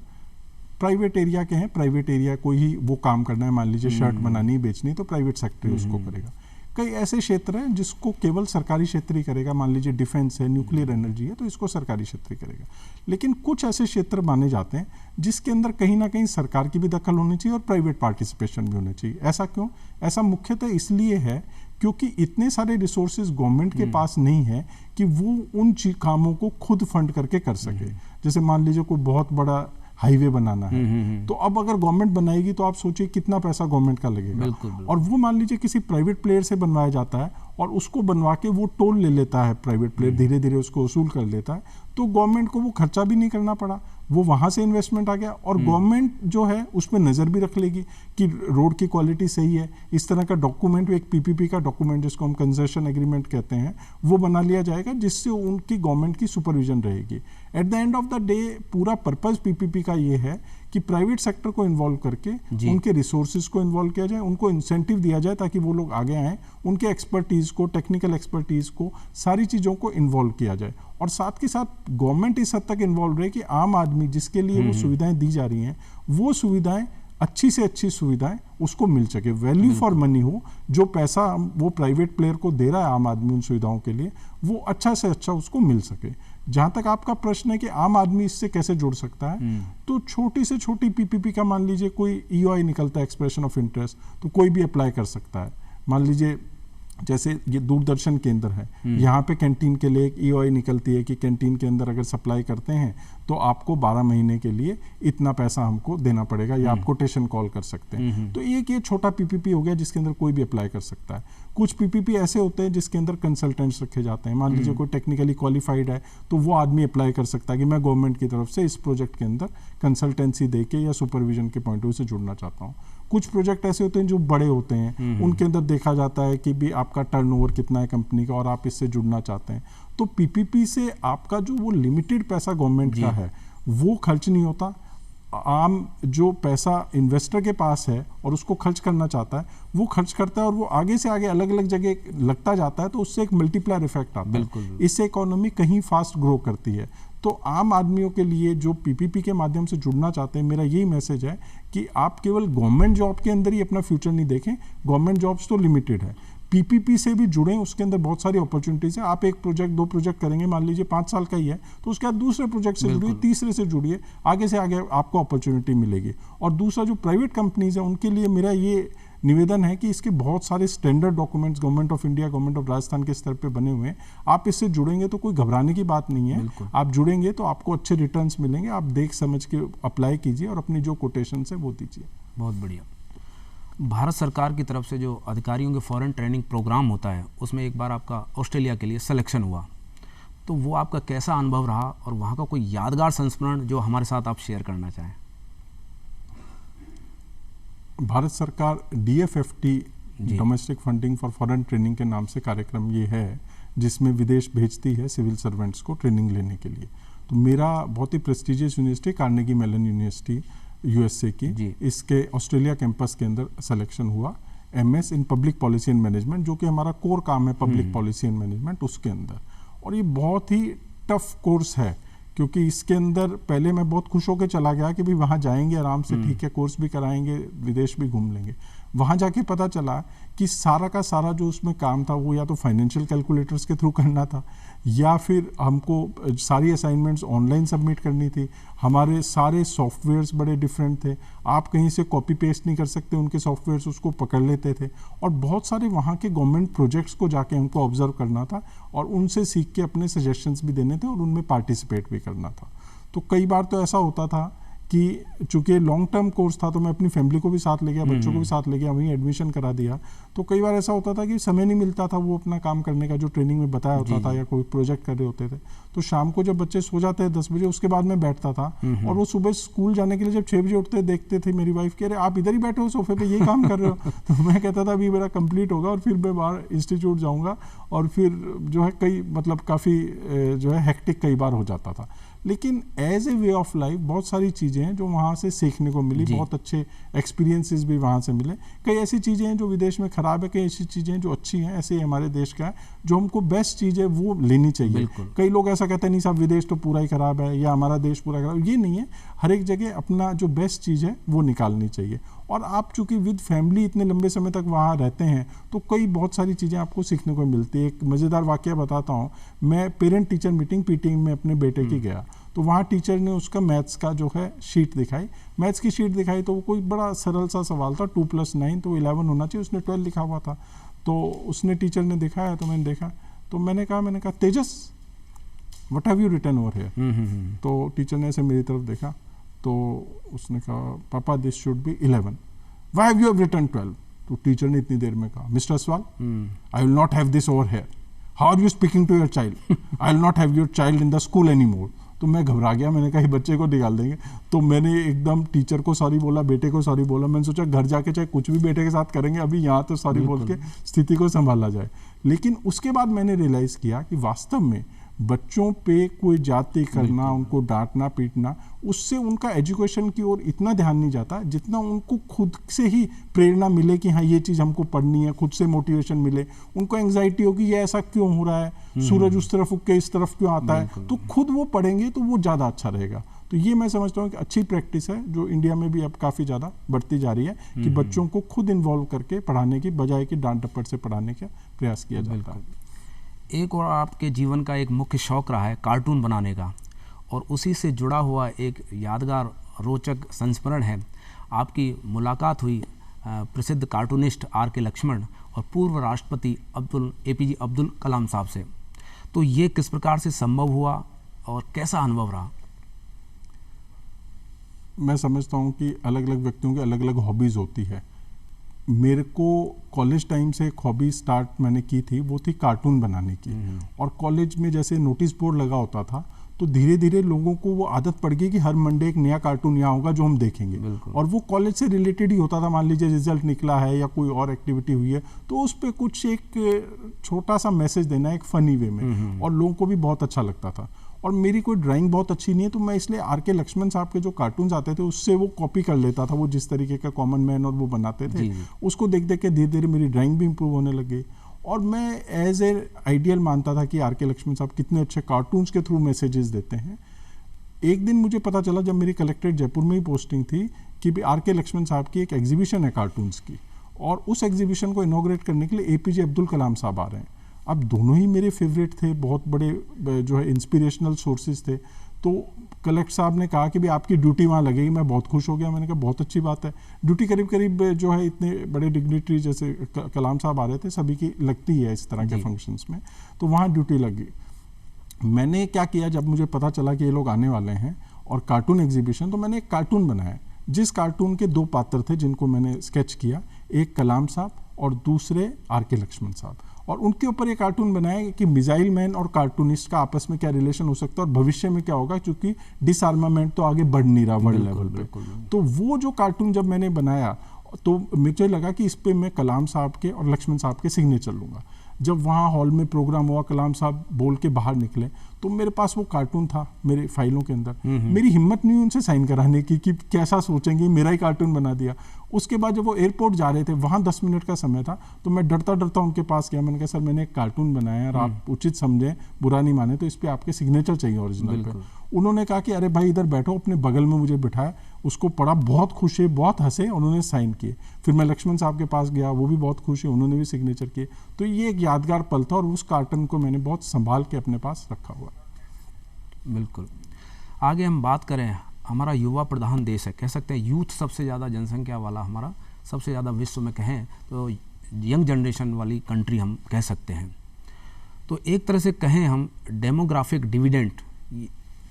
Speaker 2: प्राइवेट एरिया के हैं, प्राइवेट एरिया को ही वो काम करना है, मान लीजिए शर्ट बनानी बेचनी तो प्राइवेट सेक्टर उसको करेगा। कई ऐसे क्षेत्र हैं जिसको केवल सरकारी क्षेत्र ही करेगा, मान लीजिए डिफेंस है, न्यूक्लियर एनर्जी है, तो इसको सरकारी क्षेत्र ही करेगा। लेकिन कुछ ऐसे क्षेत्र माने जाते हैं जिसके अंदर कहीं ना कहीं सरकार की भी दखल होनी चाहिए और प्राइवेट पार्टिसिपेशन भी होना चाहिए। ऐसा क्यों? ऐसा मुख्यतः इसलिए है क्योंकि इतने सारे रिसोर्सेज गवर्नमेंट के पास नहीं है कि वो उन कामों को खुद फंड करके कर सके। जैसे मान लीजिए कोई बहुत बड़ा हाईवे बनाना है, तो अब अगर गवर्नमेंट बनाएगी तो आप सोचिए कितना पैसा गवर्नमेंट का लगेगा।
Speaker 1: बिल्कुल।
Speaker 2: और वो मान लीजिए किसी प्राइवेट प्लेयर से बनवाया जाता है और उसको बनवा के वो टोल ले लेता है प्राइवेट प्लेयर, धीरे धीरे उसको वसूल कर लेता है, तो गवर्नमेंट को वो खर्चा भी नहीं करना पड़ा, वो वहाँ से इन्वेस्टमेंट आ गया और गवर्नमेंट जो है उस पर नज़र भी रख लेगी कि रोड की क्वालिटी सही है। इस तरह का डॉक्यूमेंट, एक पीपीपी का डॉक्यूमेंट जिसको हम कंसेशन एग्रीमेंट कहते हैं, वो बना लिया जाएगा, जिससे उनकी गवर्नमेंट की सुपरविजन रहेगी। At the end of the day पूरा पर्पस पीपीपी का ये है कि प्राइवेट सेक्टर को इन्वॉल्व करके उनके रिसोर्सेज को इन्वॉल्व किया जाए, उनको इंसेंटिव दिया जाए ताकि वो लोग आगे आएँ, उनके एक्सपर्टीज़ को, टेक्निकल एक्सपर्टीज़ को, सारी चीज़ों को इन्वॉल्व किया जाए। और साथ के साथ गवर्नमेंट इस हद तक इन्वॉल्व रहे कि आम आदमी जिसके लिए वो सुविधाएं दी जा रही हैं, वो सुविधाएं अच्छी से अच्छी सुविधाएं उसको मिल सके, वैल्यू फॉर मनी हो। जो पैसा वो प्राइवेट प्लेयर को दे रहा है आम आदमी उन सुविधाओं के लिए, वो अच्छा से अच्छा उसको मिल सके। जहां तक आपका प्रश्न है कि आम आदमी इससे कैसे जुड़ सकता है, तो छोटी से छोटी पीपीपी का मान लीजिए कोई ईओआई निकलता है, एक्सप्रेशन ऑफ इंटरेस्ट, तो कोई भी अप्लाई कर सकता है। मान लीजिए जैसे ये दूरदर्शन केंद्र है, यहाँ पे कैंटीन के लिए एक ईओआई निकलती है कि कैंटीन के अंदर अगर सप्लाई करते हैं तो आपको 12 महीने के लिए इतना पैसा हमको देना पड़ेगा, या आप कोटेशन कॉल कर सकते हैं। तो एक ये छोटा पीपीपी हो गया जिसके अंदर कोई भी अप्लाई कर सकता है। कुछ पीपीपी ऐसे होते हैं जिसके अंदर कंसल्टेंट्स रखे जाते हैं। मान लीजिए कोई टेक्निकली क्वालिफाइड है तो वो आदमी अप्लाई कर सकता है कि मैं गवर्नमेंट की तरफ से इस प्रोजेक्ट के अंदर कंसल्टेंसी देके या सुपरविजन के पॉइंट ऑफ व्यू से जुड़ना चाहता हूँ। कुछ प्रोजेक्ट ऐसे होते हैं जो बड़े होते हैं, उनके अंदर देखा जाता है कि भी आपका टर्नओवर कितना है कंपनी का और आप इससे जुड़ना चाहते हैं, तो पीपीपी से आपका जो वो लिमिटेड पैसा गवर्नमेंट का है वो खर्च नहीं होता। आम जो पैसा इन्वेस्टर के पास है और उसको खर्च करना चाहता है वो खर्च करता है और वो आगे से आगे अलग अलग जगह लगता जाता है, तो उससे एक मल्टीप्लायर इफेक्ट आता है। इससे इकोनॉमी कहीं फास्ट ग्रो करती है। तो आम आदमियों के लिए जो पीपीपी के माध्यम से जुड़ना चाहते हैं, मेरा यही मैसेज है कि आप केवल गवर्नमेंट जॉब के अंदर ही अपना फ्यूचर नहीं देखें। गवर्नमेंट जॉब्स तो लिमिटेड है, पीपीपी से भी जुड़ें, उसके अंदर बहुत सारी अपॉर्चुनिटीज है। आप एक प्रोजेक्ट 2 प्रोजेक्ट करेंगे, मान लीजिए 5 साल का ही है, तो उसके बाद दूसरे प्रोजेक्ट से जुड़िए, तीसरे से जुड़िए, आगे से आगे आपको अपॉर्चुनिटी मिलेगी। और दूसरा जो प्राइवेट कंपनीज है उनके लिए मेरा ये निवेदन है कि इसके बहुत सारे standard documents government of India, government of Rajasthan के स्तर पे बने हुए हैं। आप इससे जुड़ेंगे तो कोई घबराने की बात नहीं है। आप जुड़ेंगे तो आपको अच्छे रिटर्न्स मिलेंगे। आप देख समझ के अप्लाई कीजिए और अपनी जो कोटेशन है वो दीजिए।
Speaker 1: बहुत बढ़िया। भारत सरकार की तरफ से जो अधिकारियों के फॉरेन ट्रेनिंग प्रोग्राम होता है, उसमें एक बार आपका ऑस्ट्रेलिया के लिए सिलेक्शन हुआ, तो वो आपका कैसा अनुभव रहा और वहाँ का कोई यादगार संस्मरण जो हमारे साथ आप शेयर करना चाहें?
Speaker 2: भारत सरकार DFFT domestic funding for foreign training के नाम से कार्यक्रम ये है जिसमें विदेश भेजती है सिविल सर्वेंट्स को ट्रेनिंग लेने के लिए। तो मेरा बहुत ही prestigious university Carnegie Mellon university USA की, इसके ऑस्ट्रेलिया कैंपस के अंदर सिलेक्शन हुआ MS in public policy and management, जो कि हमारा कोर काम है पब्लिक पॉलिसी एंड मैनेजमेंट, उसके अंदर। और ये बहुत ही टफ कोर्स है क्योंकि इसके अंदर पहले मैं बहुत खुश होकर चला गया कि भाई वहाँ जाएंगे आराम से, ठीक है, कोर्स भी कराएंगे, विदेश भी घूम लेंगे। वहाँ जाके पता चला कि सारा का सारा जो उसमें काम था वो या तो फाइनेंशियल कैलकुलेटर्स के थ्रू करना था, या फिर हमको सारी असाइनमेंट्स ऑनलाइन सबमिट करनी थी। हमारे सारे सॉफ्टवेयर्स बड़े डिफरेंट थे, आप कहीं से कॉपी पेस्ट नहीं कर सकते, उनके सॉफ्टवेयर्स उसको पकड़ लेते थे। और बहुत सारे वहाँ के गवर्नमेंट प्रोजेक्ट्स को जाके हमको ऑब्जर्व करना था और उनसे सीख के अपने सजेशंस भी देने थे और उनमें पार्टिसिपेट भी करना था। तो कई बार तो ऐसा होता था कि चूंकि लॉन्ग टर्म कोर्स था तो मैं अपनी फैमिली को भी साथ ले गया, बच्चों को भी साथ ले गया, वहीं एडमिशन करा दिया। तो कई बार ऐसा होता था कि समय नहीं मिलता था वो अपना काम करने का जो ट्रेनिंग में बताया होता था, या कोई प्रोजेक्ट कर रहे होते थे। तो शाम को जब बच्चे सो जाते हैं 10 बजे, उसके बाद मैं बैठता था और वो सुबह स्कूल जाने के लिए जब 6 बजे उठते देखते थे मेरी वाइफ, कह रहे आप इधर ही बैठे हो सोफे पे, ये काम कर रहे हो। तो मैं कहता था अभी मेरा कंप्लीट होगा और फिर मैं बाहर इंस्टीट्यूट जाऊँगा, और फिर जो है कई मतलब काफ़ी जो है हेक्टिक कई बार हो जाता था। लेकिन as a way of life बहुत सारी चीज़ें हैं जो वहाँ से सीखने को मिली, बहुत अच्छे एक्सपीरियंसेस भी वहाँ से मिले। कई ऐसी चीज़ें हैं जो विदेश में ख़राब है, कई ऐसी चीज़ें हैं जो अच्छी हैं। ऐसे ही हमारे देश का है, जो हमको बेस्ट चीज़ है वो लेनी चाहिए। कई लोग ऐसा कहते हैं नहीं साहब विदेश तो पूरा ही ख़राब है या हमारा देश पूरा ख़राब, ये नहीं है। हर एक जगह अपना जो बेस्ट चीज़ है वो निकालनी चाहिए। और आप चूंकि विद फैमिली इतने लंबे समय तक वहाँ रहते हैं तो कई बहुत सारी चीज़ें आपको सीखने को मिलती है। एक मज़ेदार वाक़या बताता हूँ, मैं पेरेंट टीचर मीटिंग PTA में अपने बेटे की गया, तो वहाँ टीचर ने उसका मैथ्स का जो है शीट दिखाई, मैथ्स की शीट दिखाई, तो वो कोई बड़ा सरल सा सवाल था, 2 + 9 तो 11 होना चाहिए, उसने 12 लिखा हुआ था। तो उसने टीचर ने दिखाया तो मैंने देखा, तो मैंने कहा Tejas what have you written over here? तो टीचर ने ऐसे मेरी तरफ देखा, तो उसने कहा पापा this should be 11, why have you written 12? तो टीचर ने इतनी देर में कहा, mister Aswal, I will not have this over here, how are you speaking to your child, I will not have your child in the school any more. तो मैं घबरा गया, मैंने कहा बच्चे को निकाल देंगे। तो मैंने एकदम टीचर को सॉरी बोला, बेटे को सॉरी बोला। मैंने सोचा घर जाके चाहे कुछ भी बेटे के साथ करेंगे, अभी यहाँ तो सॉरी बोल के स्थिति को संभाला जाए। लेकिन उसके बाद मैंने रियलाइज किया कि वास्तव में बच्चों पे कोई जाति करना, उनको डांटना पीटना, उससे उनका एजुकेशन की ओर इतना ध्यान नहीं जाता जितना उनको खुद से ही प्रेरणा मिले कि हाँ ये चीज़ हमको पढ़नी है, खुद से मोटिवेशन मिले। उनको एंग्जाइटी होगी ये ऐसा क्यों हो रहा है, सूरज उस तरफ उग के इस तरफ क्यों आता है, तो खुद वो पढ़ेंगे तो वो ज़्यादा अच्छा रहेगा। तो ये मैं समझता हूँ कि अच्छी प्रैक्टिस है जो इंडिया में भी अब काफ़ी ज़्यादा बढ़ती जा रही है कि बच्चों को खुद इन्वॉल्व करके पढ़ाने की बजाय कि डांट डपट से पढ़ाने का प्रयास किया जाता है।
Speaker 1: एक और आपके जीवन का एक मुख्य शौक रहा है कार्टून बनाने का, और उसी से जुड़ा हुआ एक यादगार रोचक संस्मरण है। आपकी मुलाकात हुई प्रसिद्ध कार्टूनिस्ट आर.के. लक्ष्मण और पूर्व राष्ट्रपति APJ अब्दुल कलाम साहब से। तो ये किस प्रकार से संभव हुआ और कैसा अनुभव रहा?
Speaker 2: मैं समझता हूँ कि अलग अलग व्यक्तियों की अलग अलग हॉबीज़ होती है। मेरे को कॉलेज टाइम से एक हॉबी स्टार्ट मैंने की थी, वो थी कार्टून बनाने की। और कॉलेज में जैसे नोटिस बोर्ड लगा होता था तो धीरे धीरे लोगों को वो आदत पड़ गई कि हर मंडे एक नया कार्टून यहाँ होगा जो हम देखेंगे, और वो कॉलेज से रिलेटेड ही होता था। मान लीजिए रिजल्ट निकला है या कोई और एक्टिविटी हुई है तो उस पर कुछ एक छोटा सा मैसेज देना एक फनी वे में, और लोगों को भी बहुत अच्छा लगता था। और मेरी कोई ड्राइंग बहुत अच्छी नहीं है तो मैं इसलिए आर.के. लक्ष्मण साहब के जो कार्टून्स आते थे उससे वो कॉपी कर लेता था। वो जिस तरीके का कॉमन मैन और वो बनाते थे उसको देख देख के धीरे धीरे मेरी ड्राइंग भी इंप्रूव होने लगी। और मैं एज ए आइडियल मानता था कि आर.के. लक्ष्मण साहब कितने अच्छे कार्टून्स के थ्रू मैसेजेस देते हैं। एक दिन मुझे पता चला जब मेरी कलेक्ट्रेट जयपुर में ही पोस्टिंग थी कि आर.के. लक्ष्मण साहब की एक एग्जीबिशन है कार्टून्स की, और उस एग्जीबिशन को इनॉग्रेट करने के लिए APJ अब्दुल कलाम साहब आ रहे हैं। अब दोनों ही मेरे फेवरेट थे, बहुत बड़े जो है इंस्पिरेशनल सोर्सेज थे। तो कलेक्टर साहब ने कहा कि भाई आपकी ड्यूटी वहाँ लगेगी। मैं बहुत खुश हो गया, मैंने कहा बहुत अच्छी बात है। ड्यूटी करीब करीब जो है इतने बड़े डिग्निटरी जैसे कलाम साहब आ रहे थे सभी की लगती है इस तरह के फंक्शंस में, तो वहाँ ड्यूटी लग गई। मैंने क्या किया, जब मुझे पता चला कि ये लोग आने वाले हैं और कार्टून एग्जीबिशन, तो मैंने एक कार्टून बनाया जिस कार्टून के 2 पात्र थे जिनको मैंने स्केच किया, एक कलाम साहब और दूसरे आर.के. लक्ष्मण साहब। और उनके ऊपर एक कार्टून बनाया कि मिसाइल मैन और कार्टूनिस्ट का आपस में क्या रिलेशन हो सकता है और भविष्य में क्या होगा, क्योंकि डिसआर्मामेंट तो आगे बढ़ नहीं रहा वर्ल्ड लेवल पे। तो वो जो कार्टून जब मैंने बनाया तो मुझे लगा कि इस पे मैं कलाम साहब के और लक्ष्मण साहब के सिग्नेचर लूँगा। जब वहाँ हॉल में प्रोग्राम हुआ, कलाम साहब बोल के बाहर निकले तो मेरे पास वो कार्टून था मेरे फाइलों के अंदर। मेरी हिम्मत नहीं उनसे साइन कराने की कि कैसा सोचेंगे, मेरा ही कार्टून बना दिया। उसके बाद जब वो एयरपोर्ट जा रहे थे, वहाँ 10 मिनट का समय था, तो मैं डरता डरता उनके पास गया। मैंने कहा सर मैंने एक कार्टून बनाया और आप उचित समझें, बुरा नहीं माने, तो इस पर आपके सिग्नेचर चाहिए ओरिजिनल पे। उन्होंने कहा कि अरे भाई इधर बैठो, अपने बगल में मुझे बिठाया, उसको पढ़ा, बहुत खुश है, बहुत हंसे, उन्होंने साइन किए। फिर मैं लक्ष्मण साहब के पास गया, वो भी बहुत खुश है, उन्होंने भी सिग्नेचर किए। तो ये एक यादगार पल था और उस कार्टून को मैंने बहुत संभाल के अपने पास रखा हुआ।
Speaker 1: बिल्कुल। आगे हम बात करें, हमारा युवा प्रधान देश है, कह सकते हैं यूथ सबसे ज़्यादा जनसंख्या वाला, हमारा सबसे ज़्यादा विश्व में कहें तो यंग जनरेशन वाली कंट्री हम कह सकते हैं। तो एक तरह से कहें हम डेमोग्राफिक डिविडेंड,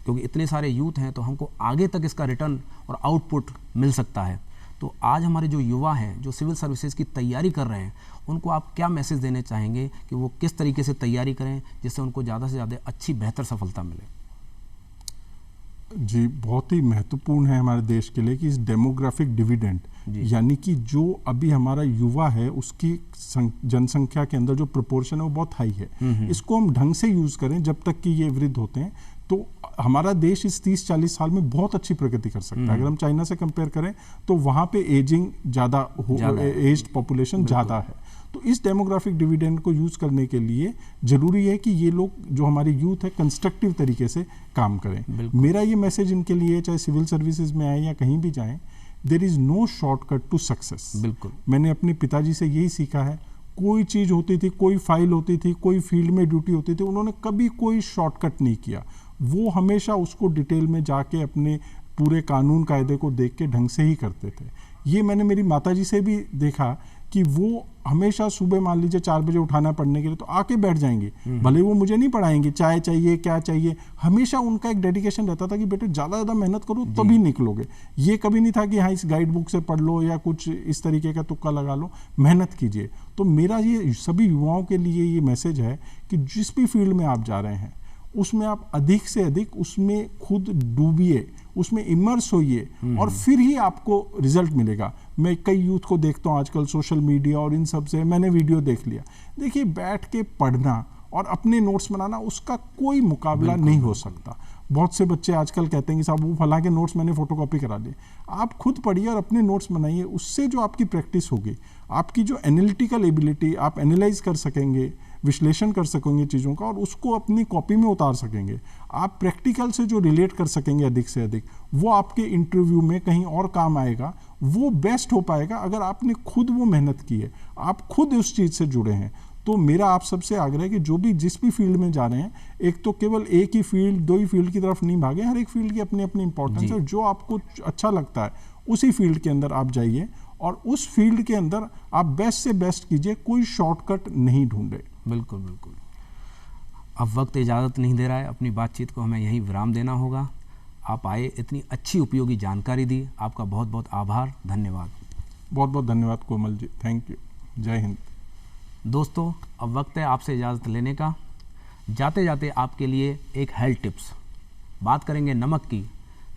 Speaker 1: क्योंकि इतने सारे यूथ हैं तो हमको आगे तक इसका रिटर्न और आउटपुट मिल सकता है। तो आज हमारे जो युवा हैं जो सिविल सर्विसेज की तैयारी कर रहे हैं, उनको आप क्या मैसेज देने चाहेंगे कि वो किस तरीके से तैयारी करें जिससे उनको ज़्यादा से ज़्यादा अच्छी बेहतर सफलता मिले?
Speaker 2: जी, बहुत ही महत्वपूर्ण है हमारे देश के लिए कि इस डेमोग्राफिक डिविडेंड, यानी कि जो अभी हमारा युवा है उसकी जनसंख्या के अंदर जो प्रोपोर्शन है वो बहुत हाई है। इसको हम ढंग से यूज़ करें जब तक कि ये वृद्ध होते हैं, तो हमारा देश इस 30-40 साल में बहुत अच्छी प्रगति कर सकता है। अगर हम चाइना से कंपेयर करें तो वहाँ पे एजिंग ज़्यादा, एज्ड पॉपुलेशन ज़्यादा है। तो इस डेमोग्राफिक डिविडेंड को यूज़ करने के लिए ज़रूरी है कि ये लोग जो हमारी यूथ है कंस्ट्रक्टिव तरीके से काम करें। मेरा ये मैसेज इनके लिए, चाहे सिविल सर्विसेज में आए या कहीं भी जाएं, there is no shortcut to success. बिल्कुल, मैंने अपने पिताजी से यही सीखा है। कोई चीज़ होती थी, कोई फाइल होती थी, कोई फील्ड में ड्यूटी होती थी, उन्होंने कभी कोई शॉर्टकट नहीं किया। वो हमेशा उसको डिटेल में जाके अपने पूरे कानून कायदे को देख के ढंग से ही करते थे। ये मैंने मेरी माताजी से भी देखा कि कि वो हमेशा सुबह मान लीजिए 4 बजे उठाना पढ़ने के लिए, तो आके बैठ जाएंगे, भले वो मुझे नहीं पढ़ाएंगे, चाय चाहिए क्या चाहिए, हमेशा उनका एक डेडिकेशन रहता था कि बेटे ज़्यादा मेहनत करो तभी निकलोगे। ये कभी नहीं था कि हाँ इस गाइड बुक से पढ़ लो या कुछ इस तरीके का तुक्का लगा लो, मेहनत कीजिए। तो मेरा ये सभी युवाओं के लिए ये मैसेज है कि जिस भी फील्ड में आप जा रहे हैं उसमें आप अधिक से अधिक उसमें खुद डूबिए, उसमें इमर्स होइए और फिर ही आपको रिजल्ट मिलेगा। मैं कई यूथ को देखता हूँ आजकल सोशल मीडिया और इन सब से मैंने वीडियो देख लिया। देखिए बैठ के पढ़ना और अपने नोट्स बनाना उसका कोई मुकाबला नहीं हो सकता। बहुत से बच्चे आजकल कहते हैं कि साहब वो फलां के नोट्स मैंने फोटोकॉपी करा लिए। आप खुद पढ़िए और अपने नोट्स बनाइए, उससे जो आपकी प्रैक्टिस होगी, आपकी जो एनालिटिकल एबिलिटी, आप एनालाइज कर सकेंगे, विश्लेषण कर सकेंगे चीज़ों का और उसको अपनी कॉपी में उतार सकेंगे। आप प्रैक्टिकल से जो रिलेट कर सकेंगे अधिक से अधिक, वो आपके इंटरव्यू में कहीं और काम आएगा, वो बेस्ट हो पाएगा अगर आपने खुद वो मेहनत की है, आप खुद उस चीज़ से जुड़े हैं। तो मेरा आप सबसे आग्रह है कि जो भी जिस भी फील्ड में जा रहे हैं, एक तो केवल एक ही फील्ड, दो ही फील्ड की तरफ नहीं भागे, हर एक फील्ड की अपनी अपनी इंपॉर्टेंस है। जो आपको अच्छा लगता है उसी फील्ड के अंदर आप जाइए और उस फील्ड के अंदर आप बेस्ट से बेस्ट कीजिए, कोई शॉर्टकट नहीं ढूंढे।
Speaker 1: बिल्कुल बिल्कुल। अब वक्त इजाज़त नहीं दे रहा है, अपनी बातचीत को हमें यहीं विराम देना होगा। आप आए, इतनी अच्छी उपयोगी जानकारी दी, आपका बहुत बहुत आभार, धन्यवाद।
Speaker 2: बहुत बहुत धन्यवाद कोमल जी, थैंक यू, जय हिंद।
Speaker 1: दोस्तों अब वक्त है आपसे इजाज़त लेने का। जाते जाते आपके लिए एक हेल्थ टिप्स। बात करेंगे नमक की।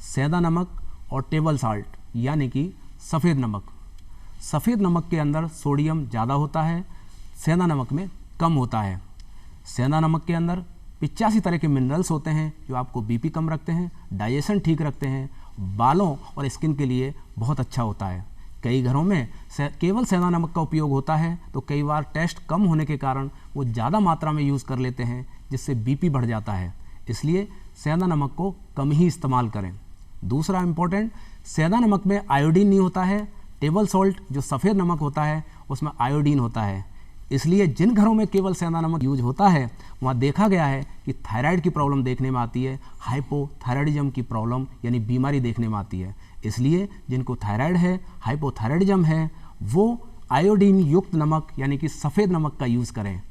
Speaker 1: सेंधा नमक और टेबल साल्ट यानी कि सफ़ेद नमक। सफ़ेद नमक के अंदर सोडियम ज़्यादा होता है, सेंधा नमक में कम होता है। सेंधा नमक के अंदर 85 तरह के मिनरल्स होते हैं जो आपको बीपी कम रखते हैं, डाइजेशन ठीक रखते हैं, बालों और स्किन के लिए बहुत अच्छा होता है। कई घरों में केवल सेंधा नमक का उपयोग होता है, तो कई बार टेस्ट कम होने के कारण वो ज़्यादा मात्रा में यूज़ कर लेते हैं, जिससे बीपी बढ़ जाता है। इसलिए सेंधा नमक को कम ही इस्तेमाल करें। दूसरा इम्पोर्टेंट, सेंधा नमक में आयोडीन नहीं होता है। टेबल सॉल्ट जो सफ़ेद नमक होता है उसमें आयोडीन होता है। इसलिए जिन घरों में केवल सेंधा नमक यूज होता है वहाँ देखा गया है कि थायराइड की प्रॉब्लम देखने में आती है, हाइपोथायराइडिज्म की प्रॉब्लम यानी बीमारी देखने में आती है। इसलिए जिनको थायराइड है, हाइपोथायराइडिज्म है, वो आयोडीन युक्त नमक यानी कि सफ़ेद नमक का यूज़ करें।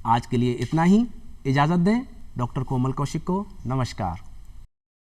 Speaker 1: आज के लिए इतना ही, इजाज़त दें। डॉक्टर कोमल कौशिक को नमस्कार।